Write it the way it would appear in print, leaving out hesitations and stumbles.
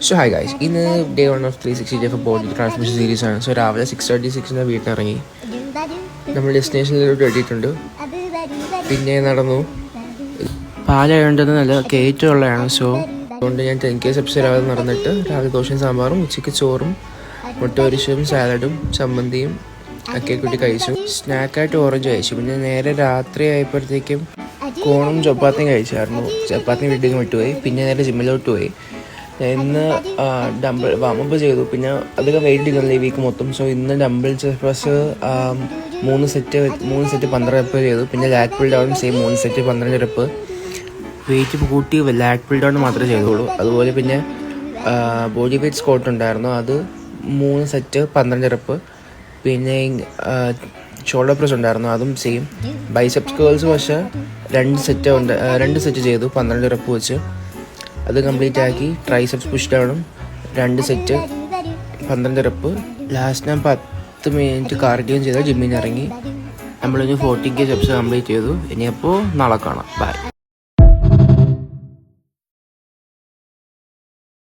So hi guys, ഇന്ന് day 1 of 360 day for body transmission series ആണ്. So രാവിലെ 6:36 വീട്ടിലിറങ്ങി. നമ്മൾ ഡെസ്റ്റിനേഷനിലോട്ട് എത്തിയിട്ടുണ്ട്. പിന്നെ നടന്നു. പാലായതുകൊണ്ട് നല്ല കയറ്റമുള്ളതാണ്. സോ അതുകൊണ്ട് ഞാൻ 10K സ്റ്റെപ്സ് രാവിലെ നടന്നിട്ട് രാവിലെ ദോശയും സാമ്പാറും, ഉച്ചയ്ക്ക് ചോറും മുട്ട പൊരിച്ചതും സാലഡും ചമ്മന്തിയും ഒക്കെ കൂട്ടി കഴിച്ചു. സ്നാക്കായിട്ട് ഓറഞ്ച് കഴിച്ചു. പിന്നെ നേരെ രാത്രി ആയപ്പോഴത്തേക്കും കോണും ചപ്പാത്തിയും കഴിച്ചായിരുന്നു. ചപ്പാത്തി വീട്ടിൽ വിട്ടുപോയി. പിന്നെ നേരെ ജിമ്മിലോട്ട് പോയി. ഇന്ന് ഡംബിൾ വാമപ്പ് ചെയ്തു. പിന്നെ അധികം വെയിറ്റ് എടുക്കുന്നില്ല ഈ വീക്ക് മൊത്തം. സോ ഇന്ന് ഡംബിൾ ചെസ്റ്റ് 3 സെറ്റ് 12 റെപ്പ് ചെയ്തു. പിന്നെ lat pull down same 3 set 12 rep. Weight കൂട്ടി ലാറ്റ് പുൾ ഡൗൺ മാത്രമേ ചെയ്തുള്ളൂ. അതുപോലെ പിന്നെ ബോഡി വെയ്റ്റ് സ്ക്വാട്ട് ഉണ്ടായിരുന്നു, അത് 3 സെറ്റ് 12 റെപ്പ്. പിന്നെ ഷോൾഡർ പ്രസ് ഉണ്ടായിരുന്നു, അതും സെയിം. ബൈസെപ്സ് കേൾസ് പക്ഷേ 2 സെറ്റ് ചെയ്തു 12 റെപ്പ് വെച്ച്. അത് കംപ്ലീറ്റ് ആക്കി. ട്രൈസെപ്സ് പുഷ് ഡൗണും 2 സെറ്റ് 12 റെപ്പ്. ലാസ്റ്റ് ഞാൻ 10 മിനിറ്റ് കാർഡിയോ ചെയ്ത് ജിമ്മിൽ നിന്ന് ഇറങ്ങി. നമ്മളൊരു 40K സ്റ്റെപ്സ് കംപ്ലീറ്റ് ചെയ്തു. ഇനിയപ്പോൾ നാളെ കാണാം. ബൈ.